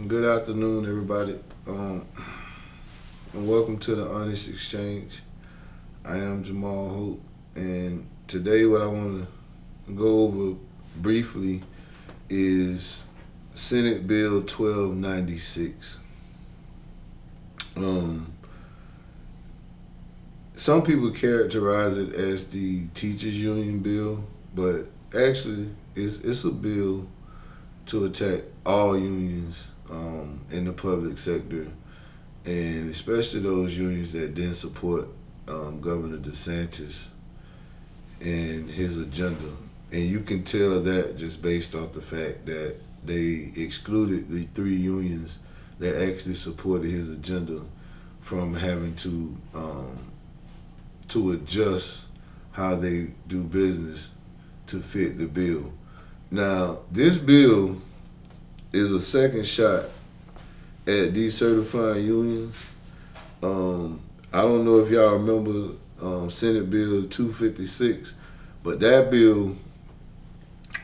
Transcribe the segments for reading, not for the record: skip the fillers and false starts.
Good afternoon, everybody, and welcome to the Honest Exchange. I am Jamal Hope, and today what I want to go over briefly is Senate Bill 1296. Some people characterize it as the teachers union bill, but actually it's a bill to attack all unions in the public sector, and especially those unions that didn't support Governor DeSantis and his agenda. And you can tell that just based off the fact that they excluded the three unions that actually supported his agenda from having to adjust how they do business to fit the bill. Now, this bill is a second shot at decertifying unions. I don't know if y'all remember Senate Bill 256, but that bill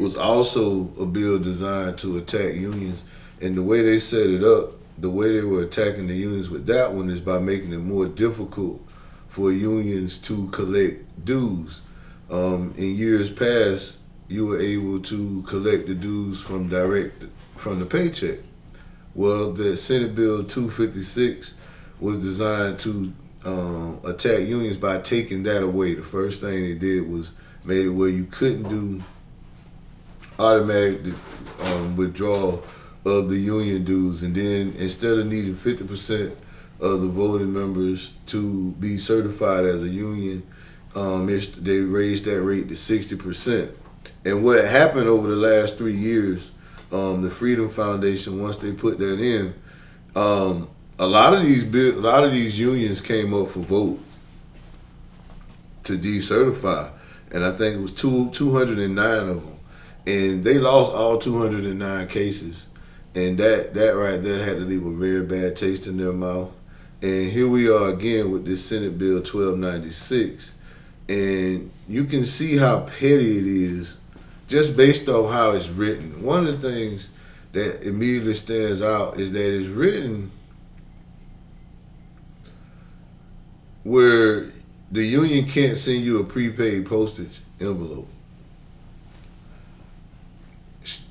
was also a bill designed to attack unions. And the way they set it up, the way they were attacking the unions with that one is by making it more difficult for unions to collect dues. In years past, you were able to collect the dues from the paycheck. Well, the Senate Bill 256 was designed to attack unions by taking that away. The first thing they did was made it where you couldn't do automatic withdrawal of the union dues, and then instead of needing 50% of the voting members to be certified as a union, they raised that rate to 60%. And what happened over the last 3 years, the Freedom Foundation, once they put that in, a lot of these unions came up for vote to decertify, and I think it was 209 of them, and they lost all 209 cases, and that right there had to leave a very bad taste in their mouth. And here we are again with this Senate Bill 1296, and you can see how petty it is just based off how it's written. One of the things that immediately stands out is that it's written where the union can't send you a prepaid postage envelope.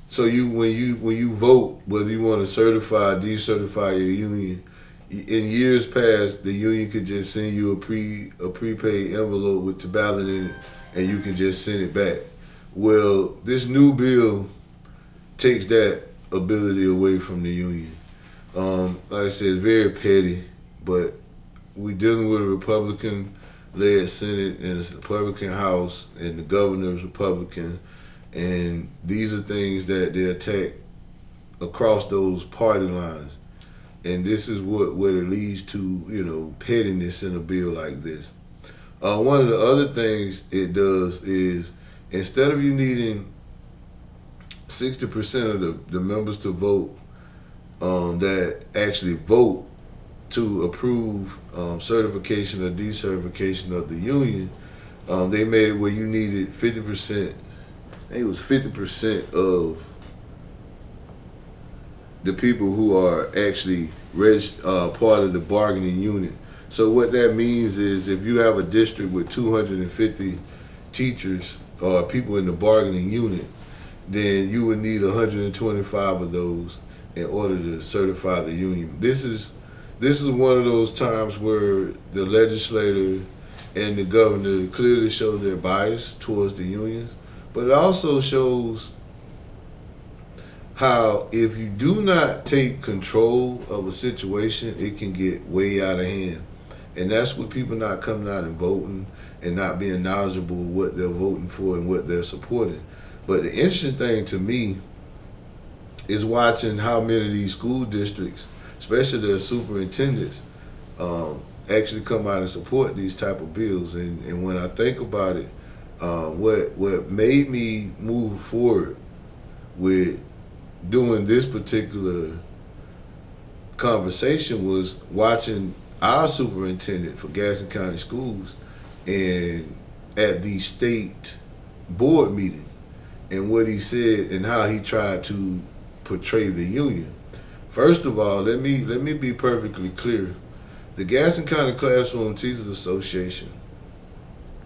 So when you vote, whether you want to certify or decertify your union, in years past, the union could just send you a prepaid envelope with the ballot in it, and you can just send it back. Well, this new bill takes that ability away from the union. Like I said, it's very petty, but we're dealing with a Republican-led Senate and a Republican House, and the governor is Republican, and these are things that they attack across those party lines. And this is what it leads to, pettiness in a bill like this. One of the other things it does is, instead of you needing 60% of the members to vote that actually vote to approve certification or decertification of the union, they made it where you needed 50%. I think it was 50% of the people who are actually part of the bargaining unit. So what that means is, if you have a district with 250 teachers or people in the bargaining unit, then you would need 125 of those in order to certify the union. This is one of those times where the legislator and the governor clearly show their bias towards the unions, but it also shows how if you do not take control of a situation, it can get way out of hand. And that's with people not coming out and voting and not being knowledgeable of what they're voting for and what they're supporting. But the interesting thing to me is watching how many of these school districts, especially their superintendents, actually come out and support these type of bills. And when I think about it, what made me move forward with doing this particular conversation was watching our superintendent for Gaston County Schools and at the state board meeting, and what he said and how he tried to portray the union. First of all, let me be perfectly clear. The Gaston County Classroom Teachers Association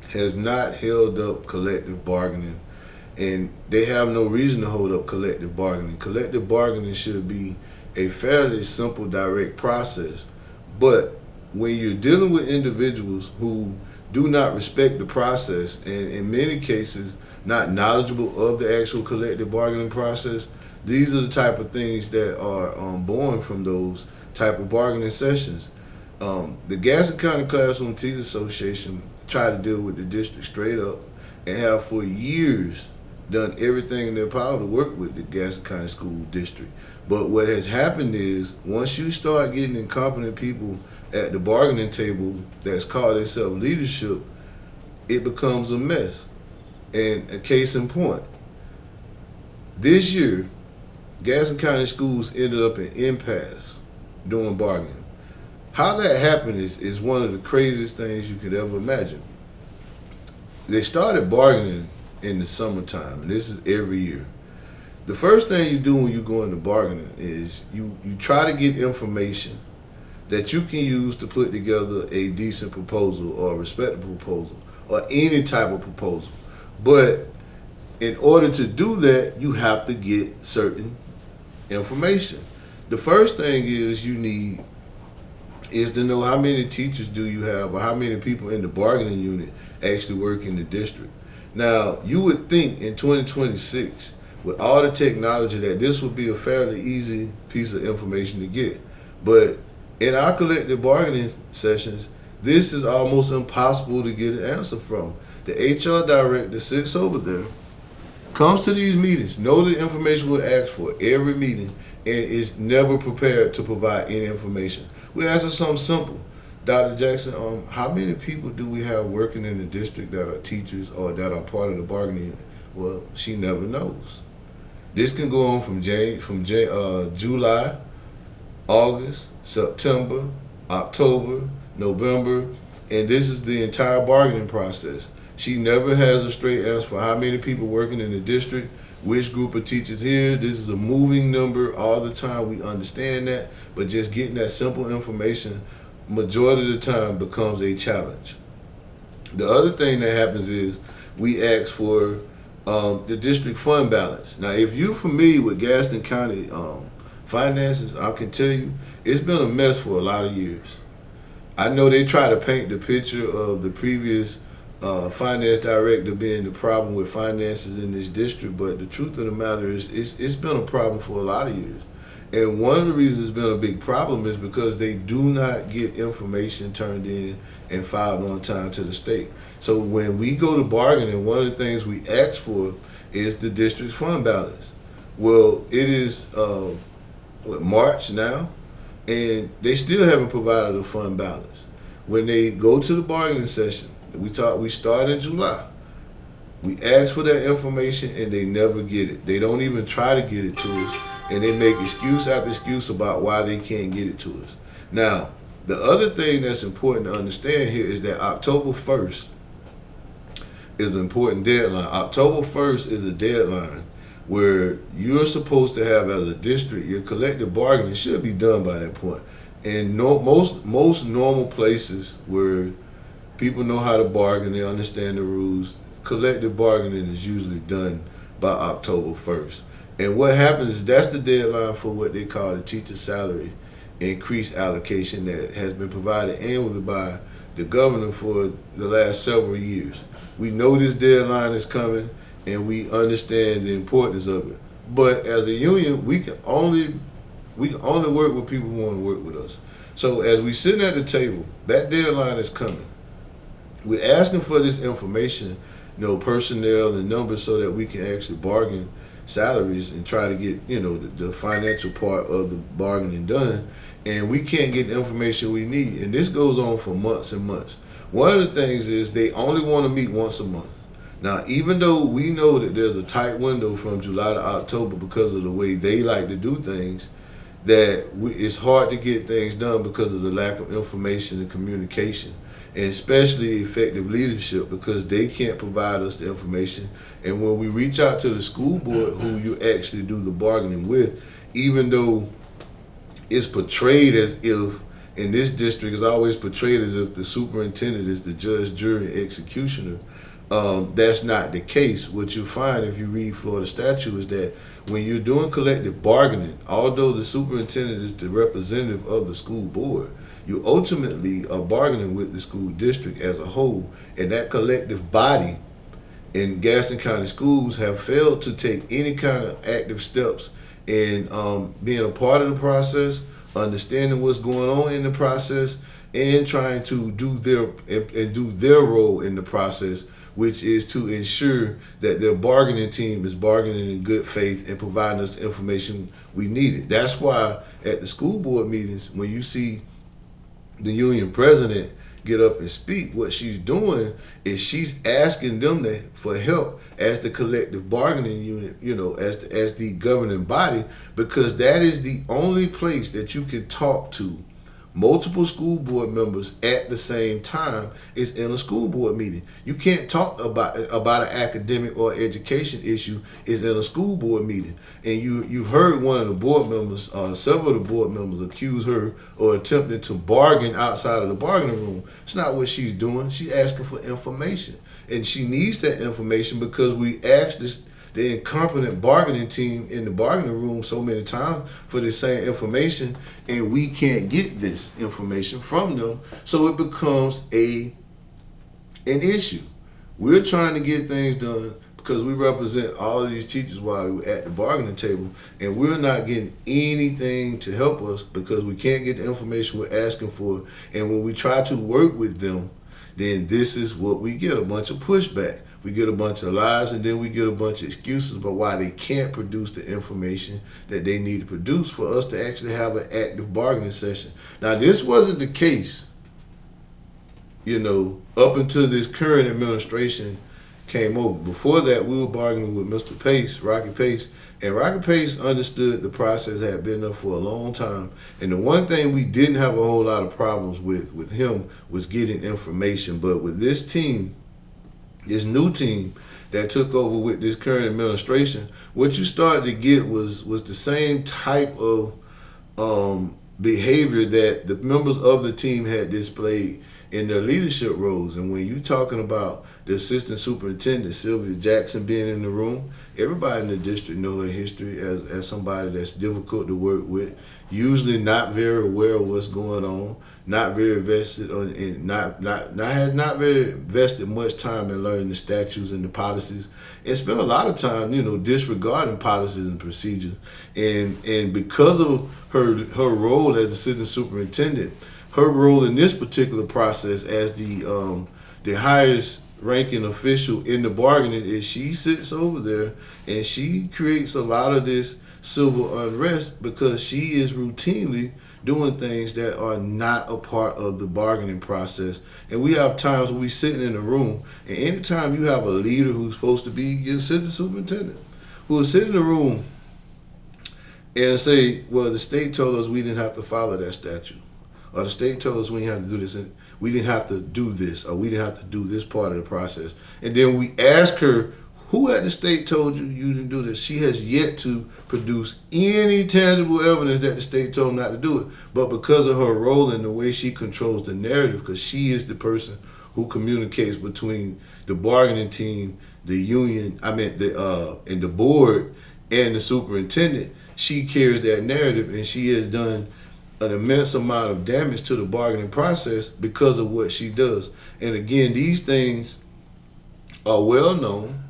has not held up collective bargaining, and they have no reason to hold up collective bargaining. Collective bargaining should be a fairly simple, direct process. But when you're dealing with individuals who do not respect the process, and in many cases not knowledgeable of the actual collective bargaining process, these are the type of things that are born from those type of bargaining sessions. The Gaston County Classroom Teachers Association tried to deal with the district straight up and have for years done everything in their power to work with the Gaston County School District. But what has happened is once you start getting incompetent people at the bargaining table that's called itself leadership, it becomes a mess. And a case in point, this year, Gaston County schools ended up in impasse during bargaining. How that happened is one of the craziest things you could ever imagine. They started bargaining in the summertime, and this is every year. The first thing you do when you go into bargaining is you try to get information that you can use to put together a decent proposal or a respectable proposal or any type of proposal. But in order to do that, you have to get certain information. The first thing you need is to know how many teachers do you have or how many people in the bargaining unit actually work in the district. Now, you would think in 2026, with all the technology, that this would be a fairly easy piece of information to get. But in our collective bargaining sessions, this is almost impossible to get an answer from. The HR director sits over there, comes to these meetings, knows the information we're asked for every meeting, and is never prepared to provide any information. We ask her something simple. Dr. Jackson, how many people do we have working in the district that are teachers or that are part of the bargaining unit? Well, she never knows. This can go on from July, August, September, October, November, and this is the entire bargaining process. She never has a straight answer for how many people working in the district, which group of teachers here. This is a moving number all the time. We understand that, but just getting that simple information majority of the time becomes a challenge. The other thing that happens is we ask for the district fund balance. Now, if you're familiar with Gaston County finances, I can tell you it's been a mess for a lot of years. I know they try to paint the picture of the previous finance director being the problem with finances in this district, but the truth of the matter is it's been a problem for a lot of years. And one of the reasons it's been a big problem is because they do not get information turned in and filed on time to the state. So when we go to bargaining, one of the things we ask for is the district's fund balance. Well, it is March now, and they still haven't provided a fund balance. When they go to the bargaining session, we start in July. We ask for that information and they never get it. They don't even try to get it to us, and they make excuse after excuse about why they can't get it to us. Now, the other thing that's important to understand here is that October 1st is an important deadline. October 1st is a deadline where you're supposed to have, as a district, your collective bargaining should be done by that point. And most normal places where people know how to bargain, they understand the rules, collective bargaining is usually done by October 1st. And what happens is that's the deadline for what they call the teacher salary increase allocation that has been provided annually by the governor for the last several years. We know this deadline is coming and we understand the importance of it. But as a union, we can only work with people who want to work with us. So as we sit at the table, that deadline is coming. We're asking for this information, personnel and numbers, so that we can actually bargain salaries and try to get, the financial part of the bargaining done. And we can't get the information we need. And this goes on for months and months. One of the things is they only want to meet once a month. Now, even though we know that there's a tight window from July to October because of the way they like to do things, it's hard to get things done because of the lack of information and communication, and especially effective leadership, because they can't provide us the information. And when we reach out to the school board, who you actually do the bargaining with, even though it's portrayed as if, in this district, is always portrayed as if the superintendent is the judge, jury, executioner. That's not the case. What you find if you read Florida statute is that when you're doing collective bargaining, although the superintendent is the representative of the school board, you ultimately are bargaining with the school district as a whole, and that collective body in Gaston County schools have failed to take any kind of active steps in being a part of the process, understanding what's going on in the process, and trying to do their role in the process, which is to ensure that their bargaining team is bargaining in good faith and providing us the information we needed. That's why at the school board meetings, when you see the union president get up and speak, what she's doing is she's asking them for help as the collective bargaining unit, as the governing body, because that is the only place that you can talk to multiple school board members at the same time is in a school board meeting. You can't talk about an academic or education issue is in a school board meeting. And you've heard one of the board members, several of the board members accuse her or attempting to bargain outside of the bargaining room. It's not what she's doing. She's asking for information. And she needs that information because we asked the incompetent bargaining team in the bargaining room so many times for the same information, and we can't get this information from them, so it becomes an issue. We're trying to get things done because we represent all of these teachers while we're at the bargaining table, and we're not getting anything to help us because we can't get the information we're asking for, and when we try to work with them, then this is what we get, a bunch of pushback. We get a bunch of lies, and then we get a bunch of excuses about why they can't produce the information that they need to produce for us to actually have an active bargaining session. Now, this wasn't the case, up until this current administration came over. Before that, we were bargaining with Mr. Pace, Rocky Pace, and Rocky Pace understood the process had been there for a long time. And the one thing we didn't have a whole lot of problems with him was getting information. But with this team, this new team that took over with this current administration, what you started to get was the same type of behavior that the members of the team had displayed in their leadership roles. And when you're talking about the assistant superintendent, Sylvia Jackson, being in the room, everybody in the district know her history as somebody that's difficult to work with, usually not very aware of what's going on, not very vested in has not very vested much time in learning the statutes and the policies, and spent a lot of time, disregarding policies and procedures. And because of her role as assistant superintendent, her role in this particular process as the highest ranking official in the bargaining is she sits over there and she creates a lot of this civil unrest because she is routinely doing things that are not a part of the bargaining process. And we have times when we sitting in a room, and anytime you have a leader who's supposed to be your assistant superintendent, who will sit in the room and say, well, the state told us we didn't have to follow that statute, or the state told us we didn't have to do this, and we didn't have to do this, or we didn't have to do this part of the process. And then we ask her, who at the state told you didn't do this? She has yet to produce any tangible evidence that the state told them not to do it. But because of her role and the way she controls the narrative, because she is the person who communicates between the bargaining team, the union, and the board and the superintendent, she carries that narrative, and she has done an immense amount of damage to the bargaining process because of what she does. And again, these things are well known,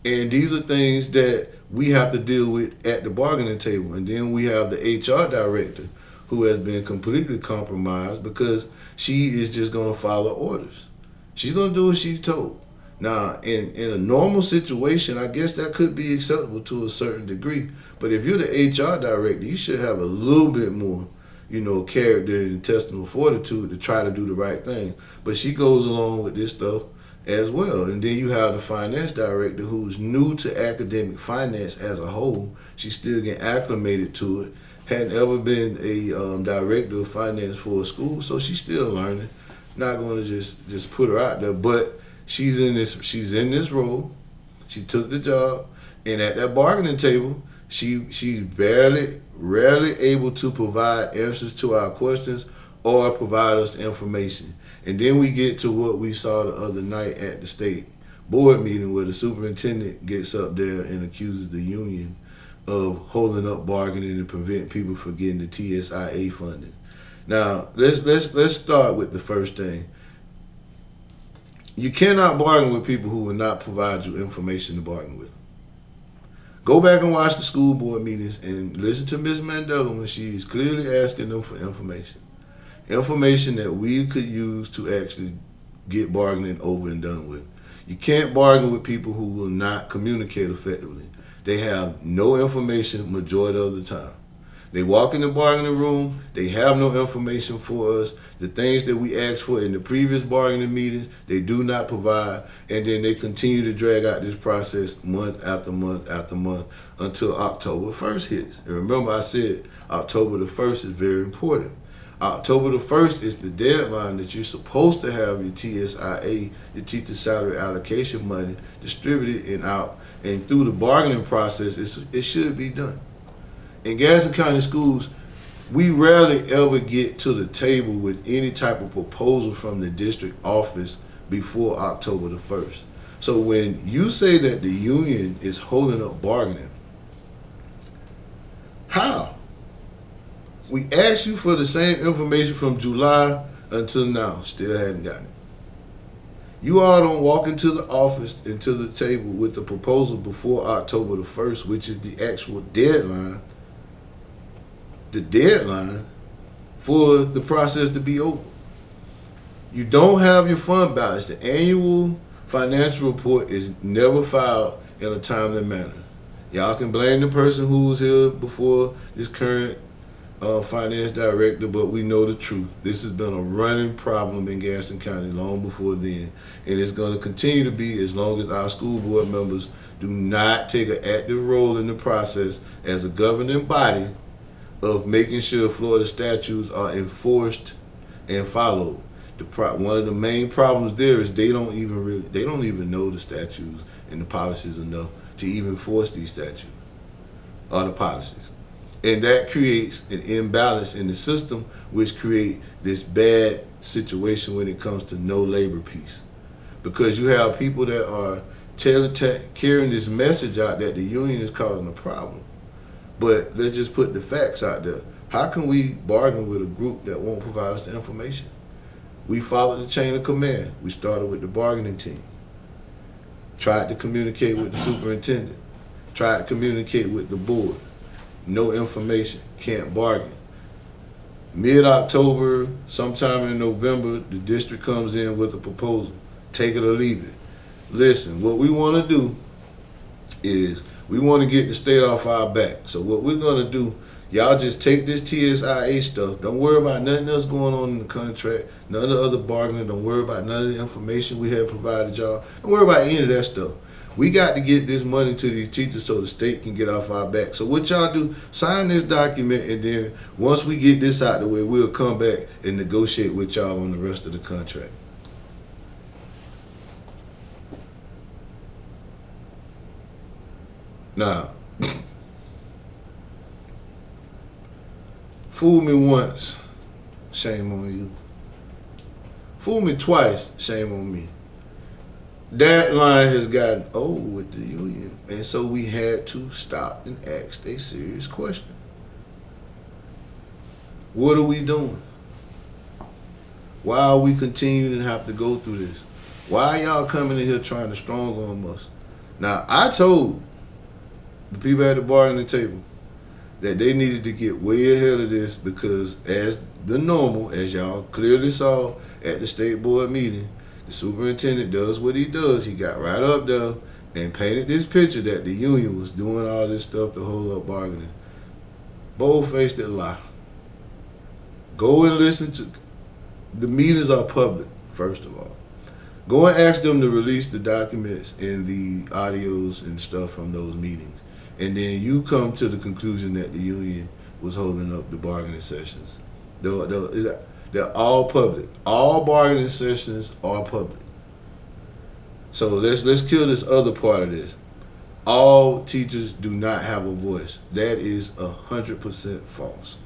and these are things that we have to deal with at the bargaining table. And then we have the HR director who has been completely compromised because she is just going to follow orders. She's going to do what she's told. Now, in a normal situation, I guess that could be acceptable to a certain degree. But if you're the HR director, you should have a little bit more character and intestinal fortitude to try to do the right thing. But she goes along with this stuff as well. And then you have the finance director who's new to academic finance as a whole. She's still getting acclimated to it. Hadn't ever been a director of finance for a school, so she's still learning. Not going to just put her out there, but she's in this role. She took the job, and at that bargaining table, she's barely rarely able to provide answers to our questions or provide us information. And then we get to what we saw the other night at the state board meeting, where the superintendent gets up there and accuses the union of holding up bargaining and prevent people from getting the TSIA funding. Now, let's start with the first thing. You cannot bargain with people who will not provide you information to bargain with. Go back and watch the school board meetings and listen to Ms. Mandela when she is clearly asking them for information. Information that we could use to actually get bargaining over and done with. You can't bargain with people who will not communicate effectively. They have no information majority of the time. They walk in the bargaining room, they have no information for us. The things that we asked for in the previous bargaining meetings, they do not provide, and then they continue to drag out this process month after month after month until October 1st hits. And remember, I said October the 1st is very important. October the 1st is the deadline that you're supposed to have your TSIA, your teacher salary allocation money, distributed and out. And through the bargaining process, it should be done. In Gaston County schools, we rarely ever get to the table with any type of proposal from the district office before October the 1st. So when you say that the union is holding up bargaining, how? We asked you for the same information from July until now, still hadn't gotten it. You all don't walk into the office, into the table with the proposal before October the 1st, which is the actual deadline, for the process to be over. You don't have your fund balance. The annual financial report is never filed in a timely manner. Y'all can blame the person who was here before this current finance director, but we know the truth. This has been a running problem in Gaston County long before then, and it's going to continue to be as long as our school board members do not take an active role in the process as a governing body of making sure Florida statutes are enforced and followed. One of the main problems there is they don't even know the statutes and the policies enough to even enforce these statutes or the policies. And that creates an imbalance in the system, which create this bad situation when it comes to no labor peace. Because you have people that are carrying this message out that the union is causing a problem. But let's just put the facts out there. How can we bargain with a group that won't provide us the information? We followed the chain of command. We started with the bargaining team. Tried to communicate with the superintendent. Tried to communicate with the board. No information, can't bargain. Mid-October, sometime in November, the district comes in with a proposal. Take it or leave it. Listen, what we want to do is we want to get the state off our back. So what we're going to do, y'all just take this TSIA stuff. Don't worry about nothing else going on in the contract, none of the other bargaining. Don't worry about none of the information we have provided y'all. Don't worry about any of that stuff. We got to get this money to these teachers so the state can get off our back. So what y'all do, sign this document, and then once we get this out the way, we'll come back and negotiate with y'all on the rest of the contract. Now, fool me once, shame on you. Fool me twice, shame on me. That line has gotten old with the union, and so we had to stop and ask a serious question. What are we doing? Why are we continuing to have to go through this? Why are y'all coming in here trying to strong arm us? Now, I told the people at the bargaining table that they needed to get way ahead of this, because as the normal, as y'all clearly saw at the state board meeting, the superintendent does what he does. He got right up there and painted this picture that the union was doing all this stuff to hold up bargaining. Bold-faced lie. Go and listen to, the meetings are public, first of all. Go and ask them to release the documents and the audios and stuff from those meetings. And then you come to the conclusion that the union was holding up the bargaining sessions. They're all public. All bargaining sessions are public. So let's kill this other part of this. All teachers do not have a voice. That is 100% false.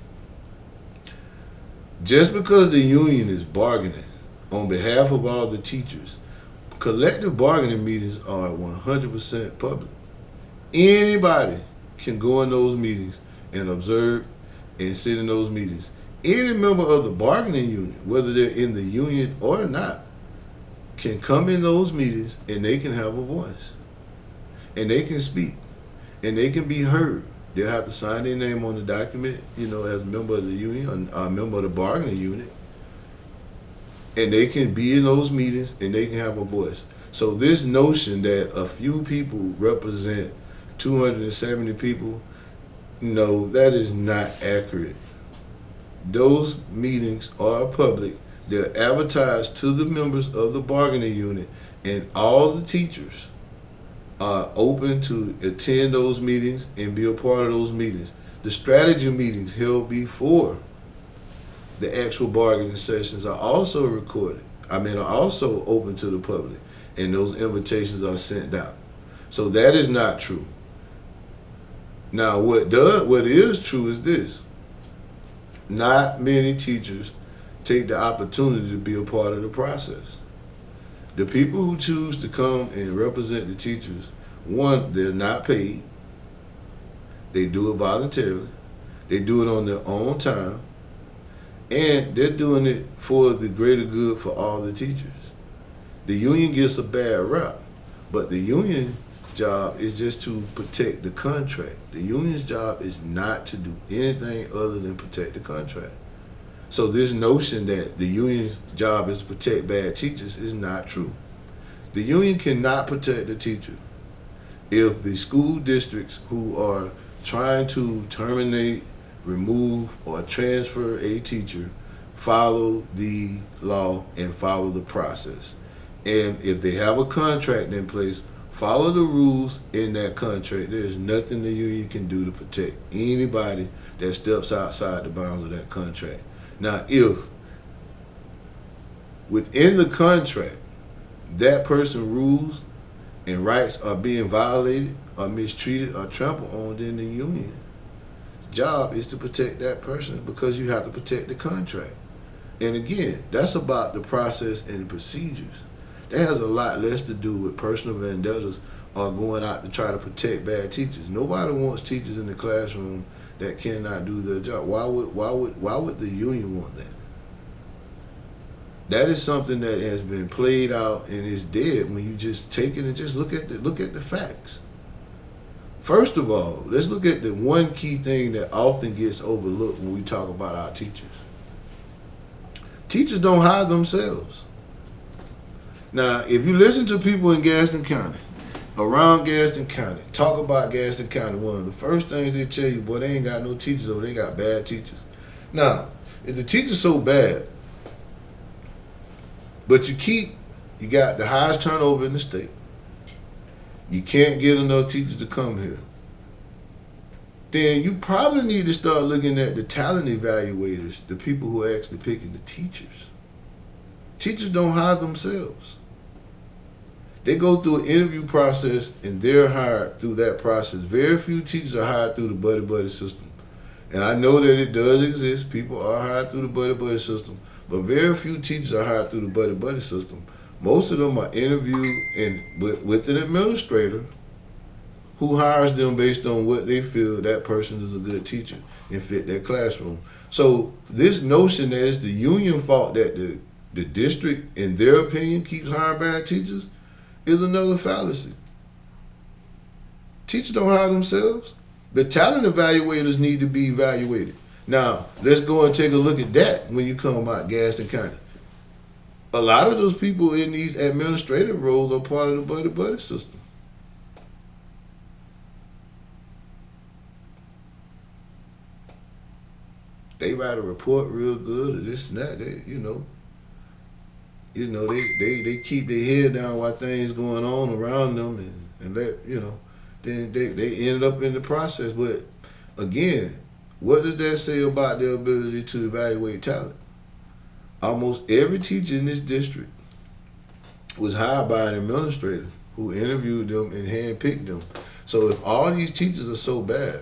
Just because the union is bargaining on behalf of all the teachers, collective bargaining meetings are 100% public. Anybody can go in those meetings and observe and sit in those meetings. Any member of the bargaining unit, whether they're in the union or not, can come in those meetings and they can have a voice. And they can speak. And they can be heard. They'll have to sign their name on the document, as a member of the union, a member of the bargaining unit. And they can be in those meetings and they can have a voice. So this notion that a few people represent 270 people, no, that is not accurate. Those meetings are public. They're advertised to the members of the bargaining unit, and all the teachers are open to attend those meetings and be a part of those meetings. The strategy meetings held before the actual bargaining sessions are also recorded. Are also open to the public, and those invitations are sent out. So that is not true. Now, what is true is this. Not many teachers take the opportunity to be a part of the process. The people who choose to come and represent the teachers, one, they're not paid. They do it voluntarily. They do it on their own time. And they're doing it for the greater good for all the teachers. The union gets a bad rap, but the union job is just to protect the contract. The union's job is not to do anything other than protect the contract. So this notion that the union's job is to protect bad teachers is not true. The union cannot protect the teacher if the school districts who are trying to terminate, remove, or transfer a teacher follow the law and follow the process. And if they have a contract in place, follow the rules in that contract. There's nothing the union can do to protect anybody that steps outside the bounds of that contract. Now, if within the contract that person's rules and rights are being violated or mistreated or trampled on, then the union's job is to protect that person, because you have to protect the contract. And again, that's about the process and the procedures. That has a lot less to do with personal vendettas or going out to try to protect bad teachers. Nobody wants teachers in the classroom that cannot do their job. Why would the union want that? That is something that has been played out and is dead when you just take it and just look at the facts. First of all, let's look at the one key thing that often gets overlooked when we talk about our teachers. Teachers don't hire themselves. Now, if you listen to people in Gaston County, around Gaston County, talk about Gaston County, one of the first things they tell you, boy, they ain't got no teachers over, they got bad teachers. Now, if the teacher's so bad, but you got the highest turnover in the state, you can't get enough teachers to come here, then you probably need to start looking at the talent evaluators, the people who are actually picking the teachers. Teachers don't hire themselves. They go through an interview process and they're hired through that process. Very few teachers are hired through the buddy system. And I know that it does exist. People are hired through the buddy system. But very few teachers are hired through the buddy system. Most of them are interviewed with an administrator who hires them based on what they feel that person is a good teacher and fit their classroom. So this notion that it's the union fault that the district, in their opinion, keeps hiring bad teachers is another fallacy. Teachers don't hire themselves. The talent evaluators need to be evaluated. Now, let's go and take a look at that when you come about Gaston County. A lot of those people in these administrative roles are part of the buddy system. They write a report real good or this and that. They keep their head down while things going on around them and then they ended up in the process. But again, what does that say about their ability to evaluate talent? Almost every teacher in this district was hired by an administrator who interviewed them and handpicked them. So if all these teachers are so bad,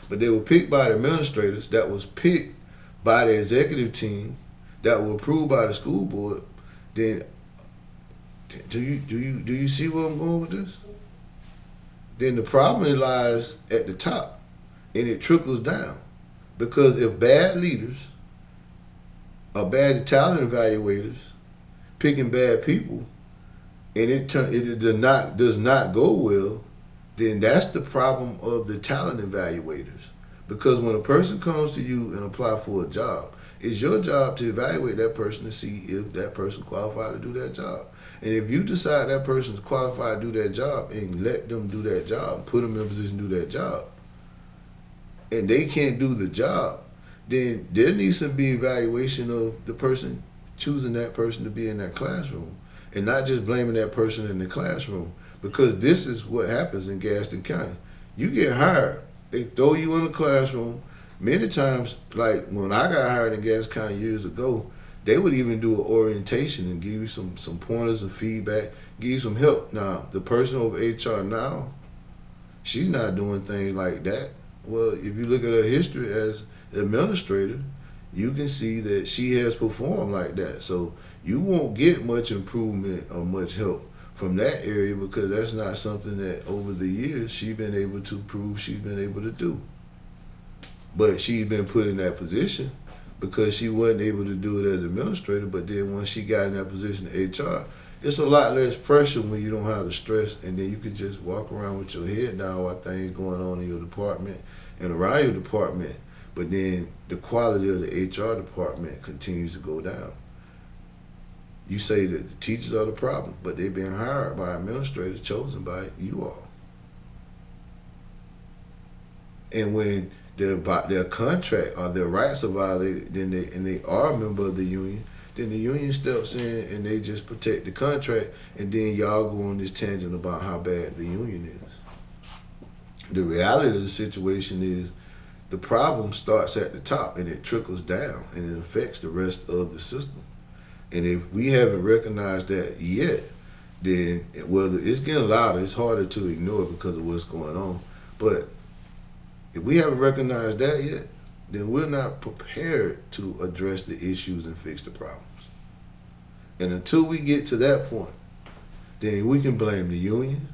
but they were picked by the administrators, that was picked by the executive team, that were approved by the school board, then do you see where I'm going with this? Then the problem lies at the top, and it trickles down. Because if bad leaders or bad talent evaluators picking bad people, and it does not go well, then that's the problem of the talent evaluators. Because when a person comes to you and apply for a job, it's your job to evaluate that person to see if that person qualified to do that job. And if you decide that person's qualified to do that job and let them do that job, put them in a position to do that job, and they can't do the job, then there needs to be evaluation of the person choosing that person to be in that classroom, and not just blaming that person in the classroom. Because this is what happens in Gaston County. You get hired, they throw you in a classroom. Many times, like when I got hired in Gaston County years ago, they would even do an orientation and give you some pointers and feedback, give you some help. Now, the person over HR now, she's not doing things like that. Well, if you look at her history as administrator, you can see that she has performed like that. So you won't get much improvement or much help from that area, because that's not something that over the years she's been able to prove she's been able to do. But she's been put in that position because she wasn't able to do it as administrator. But then once she got in that position in HR, it's a lot less pressure when you don't have the stress, and then you can just walk around with your head down while things going on in your department and around your department. But then the quality of the HR department continues to go down. You say that the teachers are the problem, but they've been hired by administrators chosen by you all. And when their contract or their rights are violated, then they are a member of the union, then the union steps in and they just protect the contract, and then y'all go on this tangent about how bad the union is. The reality of the situation is the problem starts at the top and it trickles down and it affects the rest of the system. And if we haven't recognized that yet, then whether it's getting louder, it's harder to ignore because of what's going on. But if we haven't recognized that yet, then we're not prepared to address the issues and fix the problems. And until we get to that point, then we can blame the union,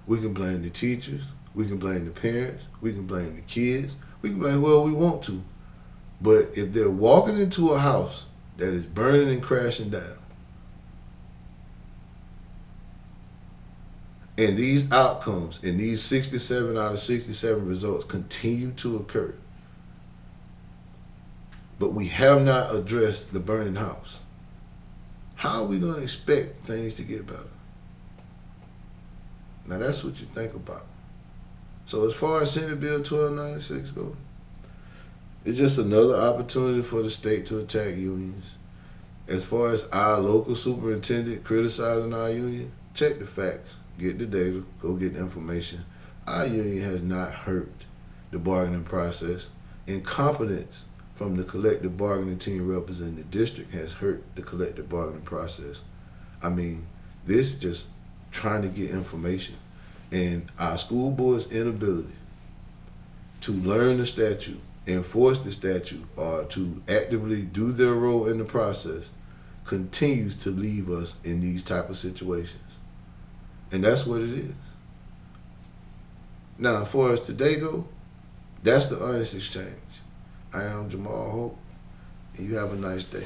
we can blame the teachers, we can blame the parents, we can blame the kids, we can blame whoever we want to. But if they're walking into a house that is burning and crashing down, and these outcomes and these 67 out of 67 results continue to occur, but we have not addressed the burning house, how are we going to expect things to get better? Now that's what you think about. So as far as Senate Bill 1296 goes, it's just another opportunity for the state to attack unions. As far as our local superintendent criticizing our union, check the facts, get the data, go get the information. Our union has not hurt the bargaining process. Incompetence from the collective bargaining team representing the district has hurt the collective bargaining process. I mean, this is just trying to get information. And our school board's inability to learn the statute, enforce the statute, or to actively do their role in the process continues to leave us in these type of situations. And that's what it is. Now, as far as today go, that's the honest exchange. I am Jamal Hope, and you have a nice day.